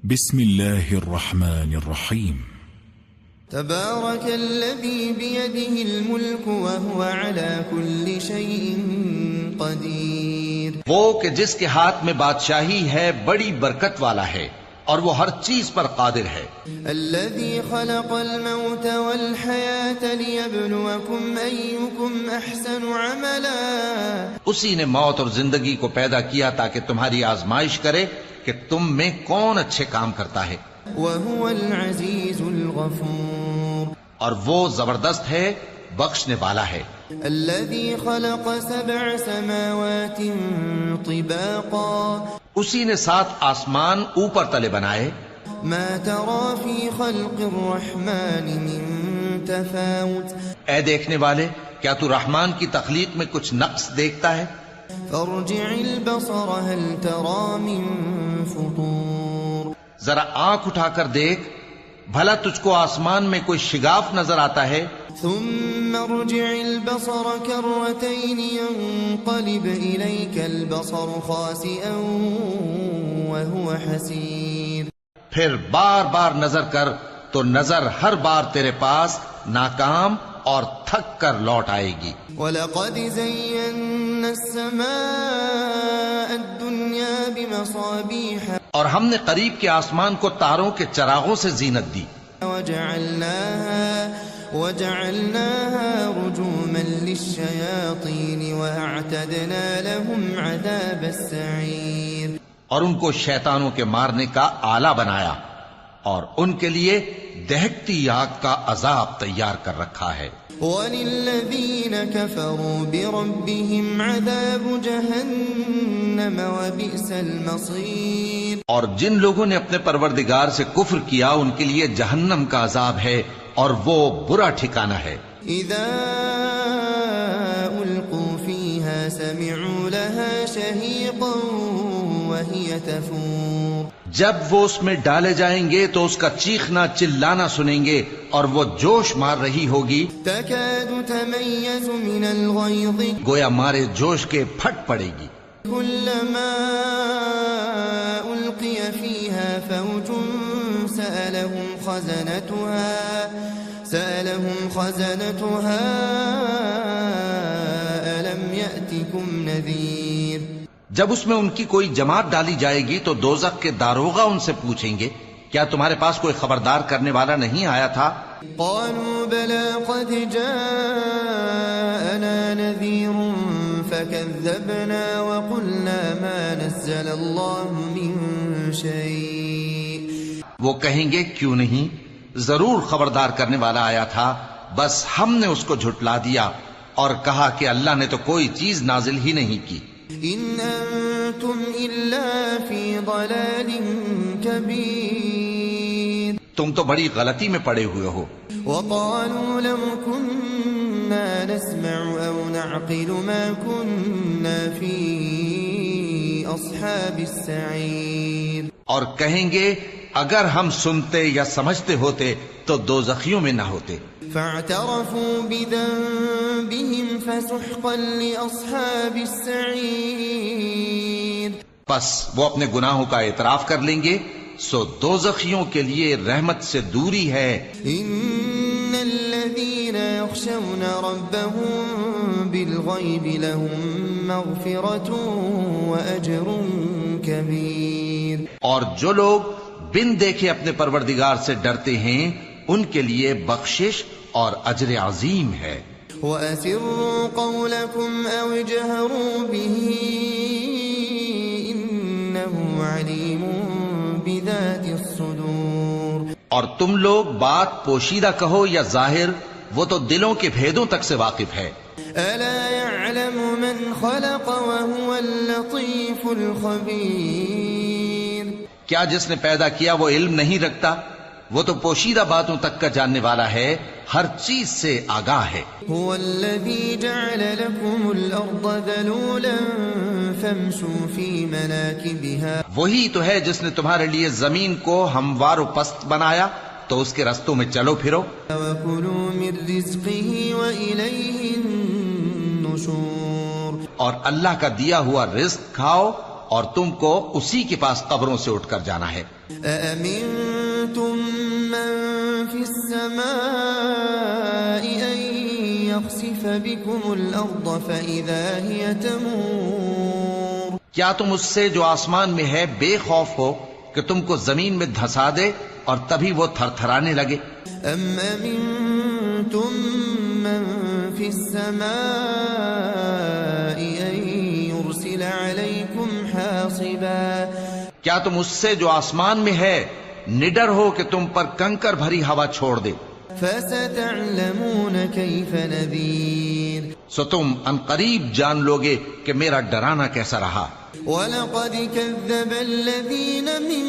بسم الله الرحمن الرحيم. تبارك الذي بيده الملك وهو على كل شيء قدير. وہ کہ جس کے ہاتھ میں بادشاہی ہے بڑی برکت والا ہے اور وہ ہر چیز پر قادر ہے. الذي خلق الموت والحياة ليبلوكم أيكم أحسن عملا. اسی نے موت اور زندگی کو پیدا کیا تاکہ تمہاری آزمائش کرے کہ تم میں کون اچھے کام کرتا ہے. وهو العزيز الغفور. اور وہ زبردست ہے بخشنے والا ہے. الذي خلق 7 سماوات طباقا. اسی نے 7 آسمان اوپر تلے بنائے. ما ترى في خلق الرحمن من تفاوت. اے دیکھنے والے، کیا تو رحمان کی تخلیق میں کچھ نقص دیکھتا ہے؟ فارجع البصر هل ترى من فطور. ذرا آنکھ اٹھا کر دیکھ، بھلا تجھ کو آسمان میں کوئی شگاف نظر آتا ہے؟ ثم ارجع البصر كرتين ينقلب إليك البصر خاسئا وهو حسير. پھر بار بار نظر کر تو نظر ہر بار تیرے پاس ناکام اور تھک کر لوٹ آئے گی. وَلَقَدْ زَيَّنَّا السَّمَاءَ الدُّنْيَا بِمَصَابِيحَ. اور ہم نے قریب کے آسمان کو تاروں کے چراغوں سے زینت دی. وَجَعَلْنَاهَا رُجُومًا لِلشَّيَاطِينِ وَأَعْتَدْنَا لَهُمْ عَذَابَ السَّعِيرِ. اور ان کو شیطانوں کے مارنے کا آلہ بنایا اور ان کے لیے دہکتی آگ کا عذاب تیار کر رکھا ہے. وَلِلَّذِينَ كَفَرُوا بِرَبِّهِمْ عَذَابُ جَهَنَّمَ وَبِئْسَ الْمَصِيرُ. اور جن لوگوں نے اپنے پروردگار سے کفر کیا ان کے لیے جہنم کا عذاب ہے اور وہ برا ٹھکانہ ہے. اذا القوا فيها سمعوا لها شهيقا وهي تفور. جب وہ اس میں ڈالے جائیں گے تو اس کا چیخنا چلانا سنیں گے اور وہ جوش مار رہی ہوگی. تكاد تميز من الغيظ. گویا مارے جوش کے پھٹ پڑے گی. كلما ألقي فيها فوج سألهم خزنتها ألم يأتكم نذير. جب اس میں ان کی کوئی جماعت ڈالی جائے گی تو دوزخ کے داروغہ ان سے پوچھیں گے کیا تمہارے پاس کوئی خبردار کرنے والا نہیں آیا تھا؟ قالوا بلى قد جاءنا نذير فكذبنا وقلنا ما نزل الله من شيء. وہ کہیں گے کیوں نہیں، ضرور خبردار کرنے والا آیا تھا، بس ہم نے اس کو جھٹلا دیا اور کہا کہ اللہ نے تو کوئی چیز نازل ہی نہیں کی. ان انتم الا فی ضلال کبیر. تم تو بڑی غلطی میں پڑے ہوئے ہو. وقالوا لو كنا نسمع او نعقل ما كنا في اصحاب السعیر. اور کہیں گے اگر ہم سنتے یا سمجھتے ہوتے تو دوزخیوں میں نہ ہوتے. فاعترفوا بذنبهم فسحقا لاصحاب السعیر. پس وہ اپنے گناہوں کا اعتراف کر لیں گے، سو دوزخیوں کے لیے رحمت سے دوری ہے. ان الذين يخشون ربهم بالغيب لهم مغفرة واجر كبير. اور جو لوگ بن دیکھے اپنے پروردگار سے ڈرتے ہیں ان کے لیے بخشش اور اجر عظیم ہے. وَأَسِرُّوا قَوْلَكُمْ أَوْ اجْهَرُوا بِهِ إِنَّهُ عَلِيمٌ بِذَاتِ الصُّدُورِ. اور تم لوگ بات پوشیدہ کہو یا ظاہر، وہ تو دلوں کے بھیدوں تک سے واقف ہے. أَلَا يَعْلَمُ مَنْ خَلَقَ وَهُوَ اللَّطِيفُ الْخَبِيرُ. کیا جس نے پیدا کیا وہ علم نہیں رکھتا؟ وہ تو پوشیدہ باتوں تک کا جاننے والا ہے، ہر چیز سے آگاہ ہے. هو الذي جعل لكم الأرض ذلولا فامشوا في مناكبها. وہی تو ہے جس نے تمہارے لیے زمین کو ہموار و پست بنایا تو اس کے رستوں میں چلو پھرو. وَكُلُوا مِن رِزْقِهِ وَإِلَيْهِ النُّشُورُ. اور اللہ کا دیا ہوا رزق کھاؤ اور تم کو اسی کے پاس قبروں سے اٹھ کر جانا ہے۔ أأمنتم من في السماء أن يخسف بكم الأرض فإذا هي تمور؟ کیا تم اس سے جو آسمان میں ہے بے خوف ہو کہ تم کو زمین میں دھسا دے اور تبھی وہ تھر تھرانے لگے؟ أم أمنتم من في السماء أن يرسل عليكم حاصبا؟ کیا تم اس سے جو آسمان میں ہے نڈر ہو کہ تم پر کنکر بھری ہوا چھوڑ دے؟ فستعلمون كيف نذير؟ سو تم ان قریب جان لوگے کہ میرا ڈرانا کیسا رہا۔ وَلَقَدْ كَذَّبَ الَّذِينَ مِن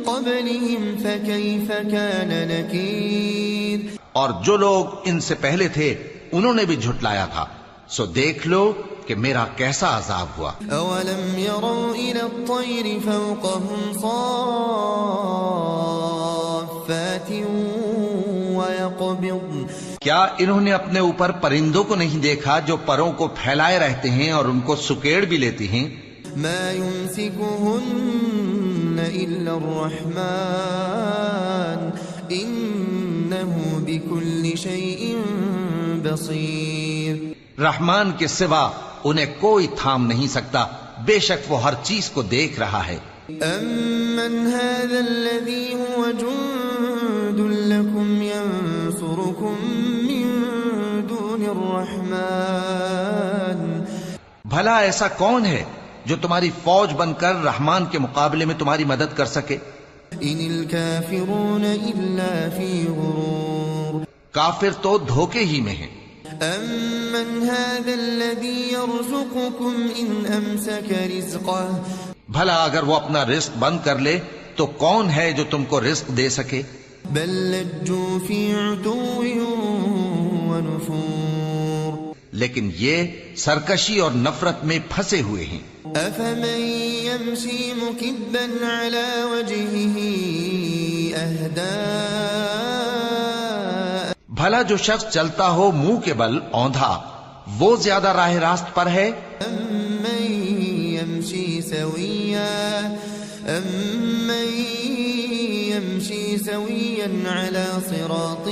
قَبْلِهِمْ فَكَيْفَ كَانَ نَكِيرِ؟ اور جو لوگ ان سے پہلے تھے انہوں نے بھی جھٹلایا تھا، سو دیکھ لو کہ میرا کیسا عذاب ہوا۔ أَوَلَمْ يَرَوْا إِلَى الطَّيْرِ فَوْقَهُمْ صَافَّاتٍ وَيَقْبِضْنَ؟ کیا انہوں نے اپنے اوپر پرندوں کو نہیں دیکھا جو پروں کو پھیلائے رہتے ہیں اور ان کو سکیڑ بھی لیتی ہیں؟ مَا يُمْسِكُهُنَّ إِلَّا الرَّحْمَنُ إِنَّهُ بِكُلِّ شَيْءٍ بَصِيرٌ۔ رحمان کے سوا انہیں کوئی تھام نہیں سکتا، بے شک وہ ہر چیز کو دیکھ رہا ہے۔ أَمَّنْ هَذَا الَّذِي هُوَ جُندٌ لَكُمْ يَنصُرُكُم مِّن دُونِ الرَّحْمَنِ؟ بھلا ایسا کون ہے جو تمہاری فوج بن کر رحمان کے مقابلے میں تمہاری مدد کر سکے؟ إِنِ الْكَافِرُونَ إِلَّا فِي غُرُورٍ۔ کافر تو دھوکے ہی میں ہیں۔ أَمَّنْ هَذَا الَّذِي يَرْزُقُكُمْ إِنْ أَمْسَكَ رِزْقَهُ؟ بھلا اگر وہ اپنا رزق بند کر لے تو کون ہے جو تم کو رزق دے سکے؟ بل لجوا في عتو ونفور۔ لیکن یہ سرکشی اور نفرت میں پھنسے ہوئے ہیں۔ أفمن يمشي مكبا على وجهه أهدى؟ بھلا جو شخص چلتا ہو منہ کے بل اوندھا وہ زیادہ راہ راست پر ہے؟ أمن يمشي سويا على صراط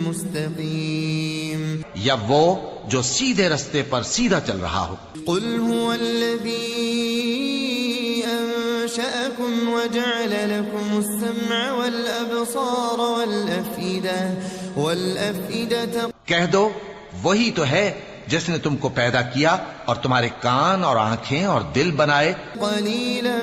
مستقيم؟ یا وہ جو سیدھے رستے پر سیدھا چل رہا ہو؟ قل هو الذي أنشأكم وجعل لكم السمع والأبصار والأفئدة۔ کہہ دو وہی تو ہے جس نے تم کو پیدا کیا اور تمہارے کان اور آنکھیں اور دل بنائے، قليلا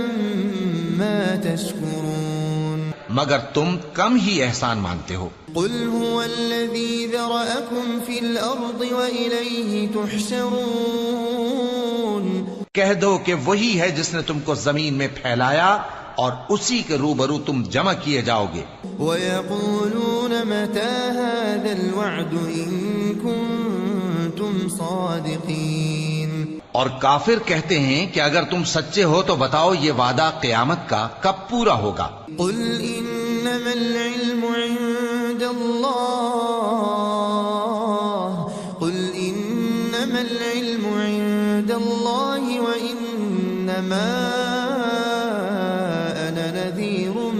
ما تشكرون۔ مگر تم کم ہی احسان مانتے ہو۔ قل هو الذي ذرأكم في الأرض وإليه تحشرون۔ کہہ دو کہ وہی ہے جس نے تم کو زمین میں پھیلایا اور اسی کے روبرو تم جمع کیے جاؤ گے۔ وَيَقُولُونَ مَتَى هَذَا الْوَعْدُ إِن كُنتُمْ صَادِقِينَ۔ اور کافر کہتے ہیں کہ اگر تم سچے ہو تو بتاؤ یہ وعدہ قیامت کا کب پورا ہوگا؟ قُلْ إِنَّمَا الْعِلْمُ عِندَ اللَّهِ وَإِنَّمَا أَنَا نَذِيرٌ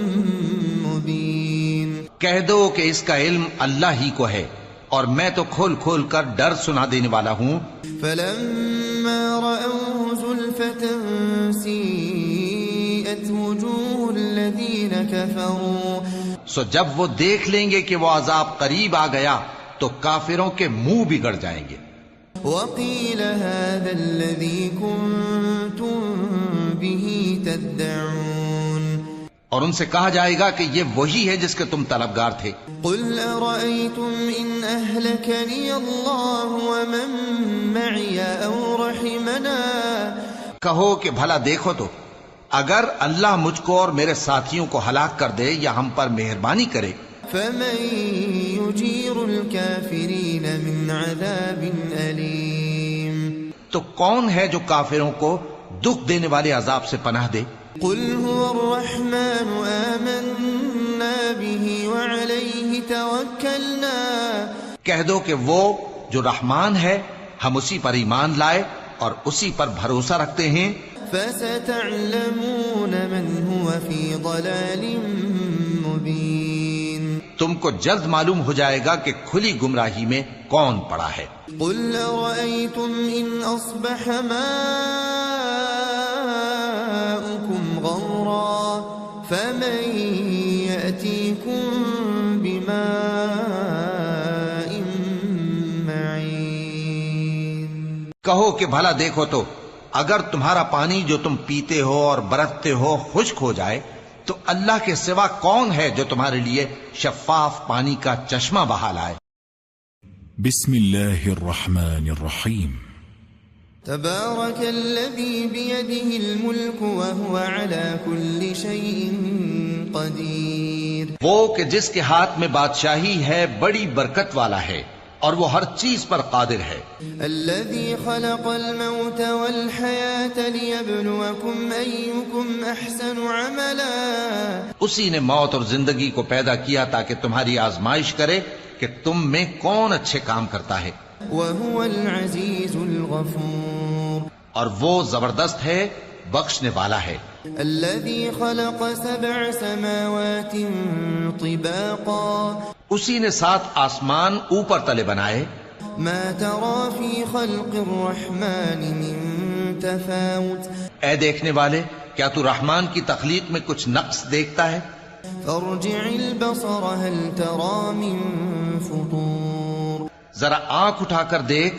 مُبِينٌ۔ کہہ دو کہ اس کا علم اللہ ہی کو ہے اور میں تو کھول کھول کر ڈر سنا دینے والا ہوں۔ فَلَمَّا رَأَوْهُ زُلْفَةً سِيئَتْ وُجُوهُ الَّذِينَ كَفَرُوا۔ سو جب وہ دیکھ لیں گے کہ وہ عذاب قریب آ گیا تو کافروں کے منہ بگڑ جائیں گے۔ وَقِيلَ هَذَا الَّذِي كُنتُم بِهِ تَدَّعُونَ۔ اور ان سے کہا جائے گا کہ یہ وہی ہے جس کے تم طلبگار تھے۔ قُلْ أَرَأَيْتُمْ إِنْ أَهْلَكَنِيَ اللَّهُ وَمَن مَّعِيَ أَوْ رَحِمَنَا۔ کہو کہ بھلا دیکھو تو اگر اللہ مجھ کو اور میرے ساتھیوں کو ہلاک کر دے یا ہم پر مہربانی کرے، فَمَن يُجِيرُ الْكَافِرِينَ مِنْ عَذَابٍ أَلِيمٍ۔ تو کون ہے جو کافروں کو دکھ دینے والے عذاب سے پناہ دے؟ قُلْ هُوَ الرَّحْمَنُ آمَنَّا بِهِ وَعَلَيْهِ تَوَكَّلْنَا۔ کہہ دو کہ وہ جو رحمان ہے ہم اسی پر ایمان لائے اور اسی پر بھروسہ رکھتے ہیں۔ فستعلمون من هو في ضلال مبين. تم کو جلد معلوم ہو جائے گا کہ کھلی گمراہی میں کون پڑا ہے. قل أرأيتم إن أصبح ماؤكم غورا فمن يأتيكم بماء معين. کہو کہ بھلا دیکھو تو اگر تمہارا پانی جو تم پیتے ہو اور برتتے ہو خشک ہو جائے تو اللہ کے سوا کون ہے جو تمہارے لیے شفاف پانی کا چشمہ بہا لائے. بسم الله الرحمن الرحيم. تبارك الذي بيده الملك وهو على كل شيء قدير. وہ کہ جس کے ہاتھ میں بادشاہی ہے بڑی برکت والا ہے اور وہ ہر چیز پر قادر ہے. الذي خلق الموت والحياة ليبلوكم أيكم أحسن عملا. اسی نے موت اور زندگی کو پیدا کیا تاکہ تمہاری آزمائش کرے کہ تم میں کون اچھے کام کرتا ہے. وهو العزيز الغفور. اور وہ زبردست ہے بخشنے والا ہے. الذي خلق 7 سماوات طباقا. اسی نے 7 آسمان اوپر تلے بنائے. ما ترى في خلق الرحمن من تفاوت. اے دیکھنے والے کیا تو رحمان کی تخلیق میں کچھ نقص دیکھتا ہے؟ فارجع البصر هل ترى من فطور. ذرا آنکھ اٹھا کر دیکھ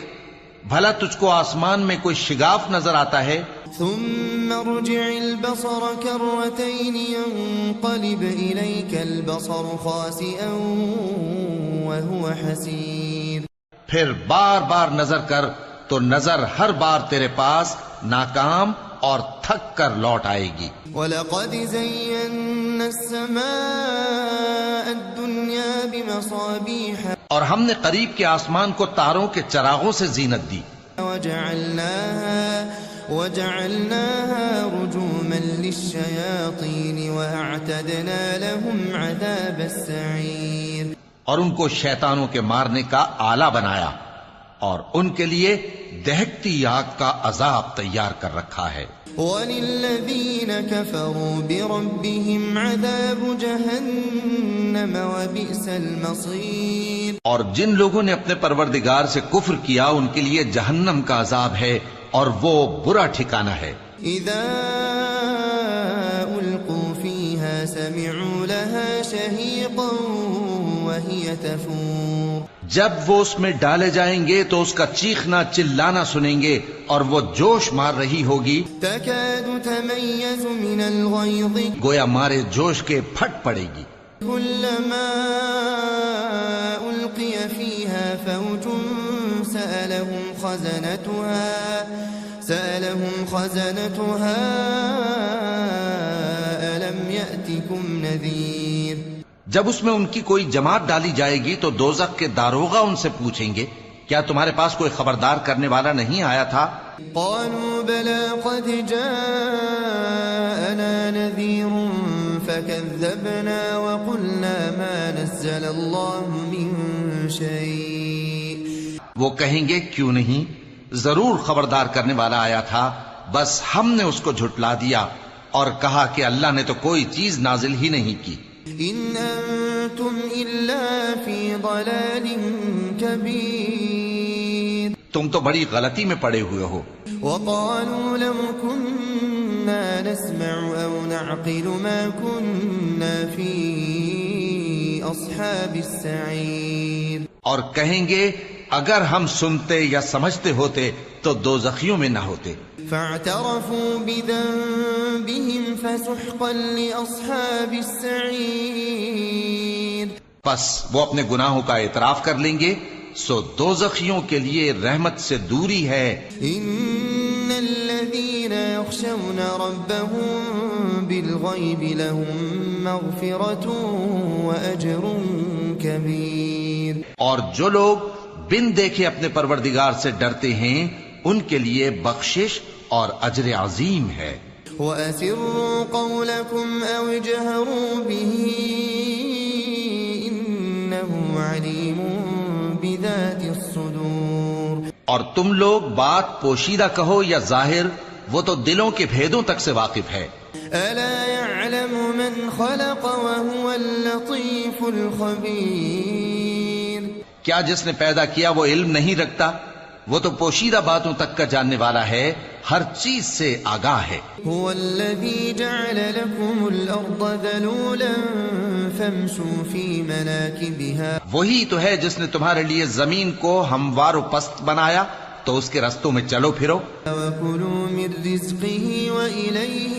بھلا تجھ کو آسمان میں کوئی شگاف نظر آتا ہے؟ ثم ارجع البصر كرتين ينقلب إليك البصر خاسئا وهو حسير. پھر بار بار نظر کر تو نظر ہر بار تیرے پاس ناکام اور تھک کر لوٹ آئے گی. وَلَقَدْ زَيَّنَّا السَّمَاءَ الدُّنْيَا بِمَصَابِيحَ. اور ہم نے قریب کے آسمان کو تاروں کے چراغوں سے زینت دی. وَجَعَلْنَاهَا رُجُومًا لِلشَّيَاطِينِ وَأَعْتَدْنَا لَهُمْ عَذَابَ السَّعِيرِ. اور ان کو شیطانوں کے مارنے کا آلہ بنایا اور ان کے لیے دہکتی آگ کا عذاب تیار کر رکھا ہے. وَلِلَّذِينَ كَفَرُوا بِرَبِّهِمْ عَذَابُ جَهَنَّمَ وَبِئْسَ الْمَصِيرُ. اور جن لوگوں نے اپنے پروردگار سے کفر کیا ان کے لیے جہنم کا عذاب ہے اور وہ برا ٹھکانہ ہے. اذا القوا فيها سمعوا لها شهيقا وهي تفور. جب وہ اس میں ڈالے جائیں گے تو اس کا چیخنا چلانا سنیں گے اور وہ جوش مار رہی ہوگی. تكاد تميز من الغيظ. گویا مارے جوش کے پھٹ پڑے گی. كلما ألقي فيها فوج سألهم خزنتها ألم يأتكم نذير. جب اس میں ان کی کوئی جماعت ڈالی جائے گی تو دوزخ کے داروغہ ان سے پوچھیں گے کیا تمہارے پاس کوئی خبردار کرنے والا نہیں آیا تھا؟ قالوا بلى قد جاءنا نذير فكذبنا وقلنا ما نزل الله من شيء. وہ کہیں گے کیوں نہیں، ضرور خبردار کرنے والا آیا تھا، بس ہم نے اس کو جھٹلا دیا اور کہا کہ اللہ نے تو کوئی چیز نازل ہی نہیں کی. ان انتم الا فی ضلال کبیر. تم تو بڑی غلطی میں پڑے ہوئے ہو. وقالوا لو كنا نسمع او نعقل ما كنا في اصحاب السعیر. اور کہیں گے اگر ہم سنتے یا سمجھتے ہوتے تو دوزخیوں میں نہ ہوتے. فاعترفوا بذنبهم فسحقا لاصحاب السعیر. پس وہ اپنے گناہوں کا اعتراف کر لیں گے سو دوزخیوں کے لیے رحمت سے دوری ہے. ان الذين يخشون ربهم بالغيب لهم مغفرة واجر كبير. اور جو لوگ بن دیکھے اپنے پروردگار سے ڈرتے ہیں ان کے لیے بخشش اور اجر عظیم ہے. وَأَسِرُّوا قَوْلَكُمْ أَوْ اجْهَرُوا بِهِ إِنَّهُ عَلِيمٌ بِذَاتِ الصُّدُورِ. اور تم لوگ بات پوشیدہ کہو یا ظاہر، وہ تو دلوں کے بھیدوں تک سے واقف ہے۔ ألا يعلم من خلق وهو اللطيف الخبير؟ کیا جس نے پیدا کیا وہ علم نہیں رکھتا؟ وہ تو پوشیدہ باتوں تک کا جاننے والا ہے، ہر چیز سے آگاہ ہے۔ هو الذي جعل لكم الأرض ذلولا فامشوا في مناكبها، وہی تو ہے جس نے تمہارے لیے زمین کو ہموار و پست بنایا، تو اس کے رستوں میں چلو پھرو۔ وكلوا من رزقه وإليه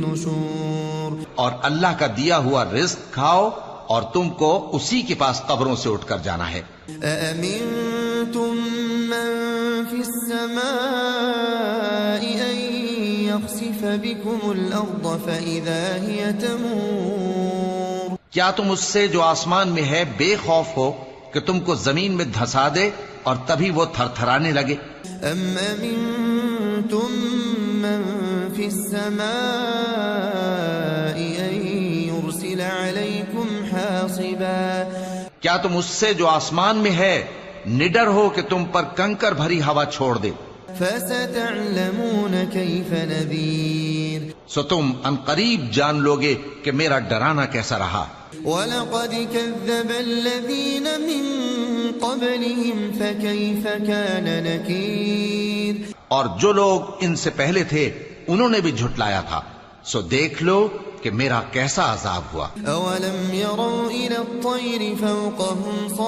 النشور، اور اللہ کا دیا ہوا رزق کھاؤ اور تم کو اسی کے پاس قبروں سے اٹھ کر جانا ہے۔ أأمنتم من في السماء أن يخسف بكم الأرض فإذا هي تمور؟ کیا تم اس سے جو آسمان میں ہے بے خوف ہو کہ تم کو زمین میں دھسا دے اور تبھی وہ تھر تھرانے لگے؟ أم أمنتم من في السماء أن يرسل عليكم حاصبا؟ کیا تم اس سے جو آسمان میں ہے نڈر ہو کہ تم پر کنکر بھری ہوا چھوڑ دے؟ فستعلمون كيف نذير، سو تم ان قریب جان لوگے کہ میرا ڈرانا کیسا رہا۔ وَلَقَدْ كَذَّبَ الَّذِينَ مِن قَبْلِهِمْ فَكَيْفَ كَانَ نَكِيرِ، اور جو لوگ ان سے پہلے تھے انہوں نے بھی جھٹلایا تھا، سو دیکھ لو کہ میرا کیسا عذاب ہوا۔ أَوَلَمْ يَرَوْا إِلَى الطَّيْرِ فَوْقَهُمْ صَافَّاتٍ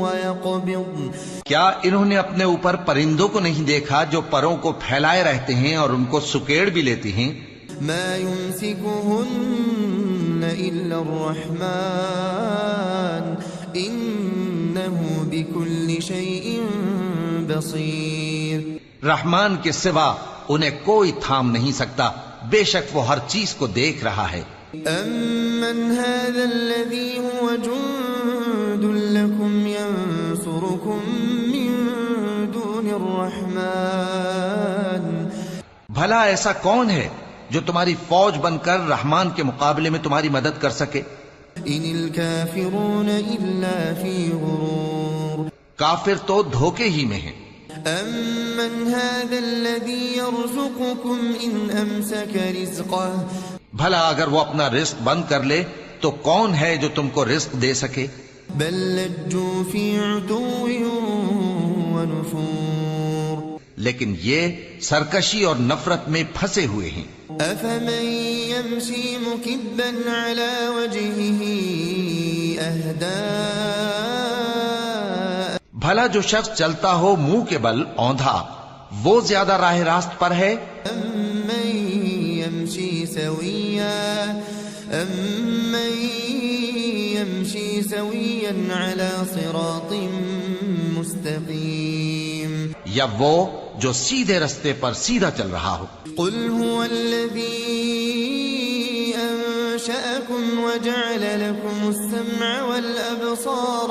وَيَقْبِضْنَ، کیا انہوں نے اپنے اوپر پرندوں کو نہیں دیکھا جو پروں کو پھیلائے رہتے ہیں اور ان کو سکیڑ بھی لیتی ہیں؟ مَا يُمْسِكُهُنَّ إِلَّا الرَّحْمَنُ إِنَّهُ بِكُلِّ شَيْءٍ بَصِيرٌ، رحمان کے سوا انہیں کوئی تھام نہیں سکتا، بے شک وہ ہر چیز کو دیکھ رہا ہے۔ أَمَّنْ هَذَا الَّذِي هُوَ جُندٌ لَكُمْ يَنصُرُكُم مِّن دُونِ الرَّحْمَنِ، بھلا ایسا کون ہے جو تمہاری فوج بن کر رحمان کے مقابلے میں تمہاری مدد کر سکے؟ إِنِ الْكَافِرُونَ إِلَّا فِي غُرُورٍ، کافر تو دھوکے ہی میں ہیں۔ أَمَّنْ هَذَا الَّذِي يَرْزُقُكُمْ إِنْ أَمْسَكَ رِزْقَهُ، بھلا اگر وہ اپنا رزق بند کر لے تو کون ہے جو تم کو رزق دے سکے؟ بل لجوا في عتو ونفور، لیکن یہ سرکشی اور نفرت میں پھنسے ہوئے ہیں۔ أفمن يمشي مكبا على وجهه أهدى، بھلا جو شخص چلتا ہو منہ کے بل اوندھا وہ زیادہ راہ راست پر ہے؟ أمن يمشي سويا على صراط مستقيم، یا وہ جو سیدھے رستے پر سیدھا چل رہا ہو؟ قل هو الذي أنشأكم وجعل لكم السمع والأبصار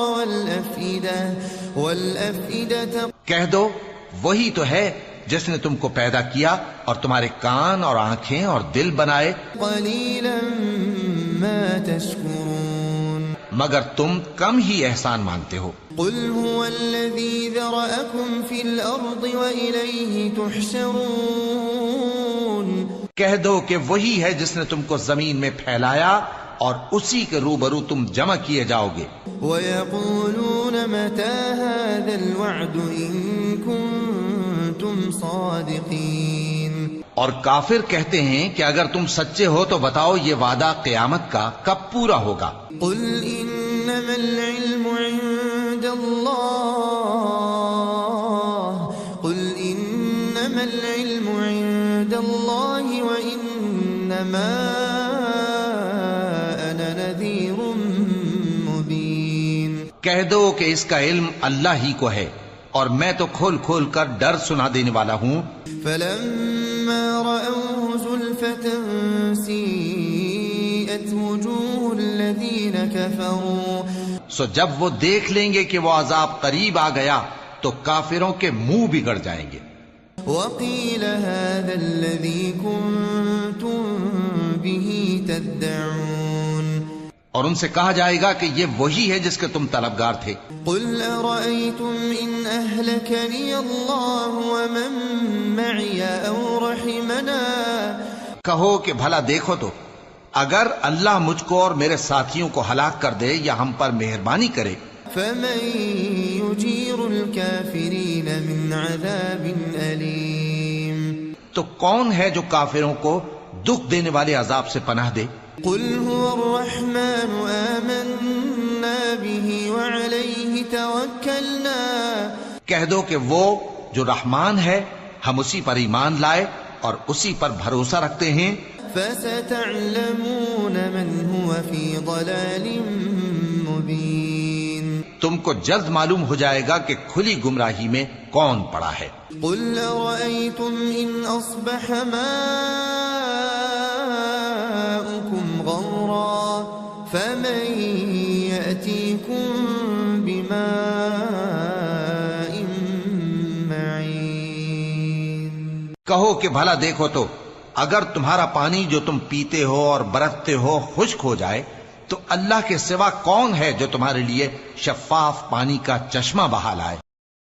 والأفئدة، کہہ دو وہی تو ہے جس نے تم کو پیدا کیا اور تمہارے کان اور آنکھیں اور دل بنائے، قليلا ما تشكرون، مگر تم کم ہی احسان مانتے ہو۔ قل هو الذي ذرأكم في الأرض وإليه تحشرون، کہہ دو کہ وہی ہے جس نے تم کو زمین میں پھیلایا اور اسی کے روبرو تم جمع کیے جاؤ گے۔ ويقولون متى هذا الوعد إن كنتم صادقين، اور کافر کہتے ہیں کہ اگر تم سچے ہو تو بتاؤ یہ وعدہ قیامت کا کب پورا ہوگا؟ قل إنما العلم عند الله، قل إنما العلم عند الله وإنما أنا نذير مبين، کہہ دو کہ اس کا علم اللہ ہی کو ہے اور میں تو کھول کھول کر ڈر سنا دینے والا ہوں۔ فلما رأوه زلفة سيئت وجوه الذين كفروا، سو جب وہ دیکھ لیں گے کہ وہ عذاب قریب آ گیا تو کافروں کے منہ بگڑ جائیں گے۔ وقيل هذا الذي كنتم به تدعون، اور ان سے کہا جائے گا کہ یہ وہی ہے جس کے تم طلبگار تھے۔ قل أرأيتم إن أهلكني الله ومن معي أو رحمنا کہو کہ بھلا دیکھو تو اگر اللہ مجھ کو اور میرے ساتھیوں کو ہلاک کر دے یا ہم پر مہربانی کرے فمن يجير الكافرين من عذاب أليم تو کون ہے جو کافروں کو دکھ دینے والے عذاب سے پناہ دے؟ قل هو الرحمن آمنا به وعليه توكلنا کہہ دو کہ وہ جو رحمان ہے ہم اسی پر ایمان لائے اور اسی پر بھروسہ رکھتے ہیں۔ فستعلمون من هو في ضلال مبين تم کو جلد معلوم ہو جائے گا کہ کھلی گمراہی میں کون پڑا ہے۔ قل أرأيتم إن أصبح ماؤكم غورا فمن يأتيكم بماء معين کہو کہ بھلا دیکھو تو اگر تمہارا پانی جو تم پیتے ہو اور برتتے ہو خشک ہو جائے تو اللہ کے سوا کون ہے جو تمہارے لیے شفاف پانی کا چشمہ بہا لائے؟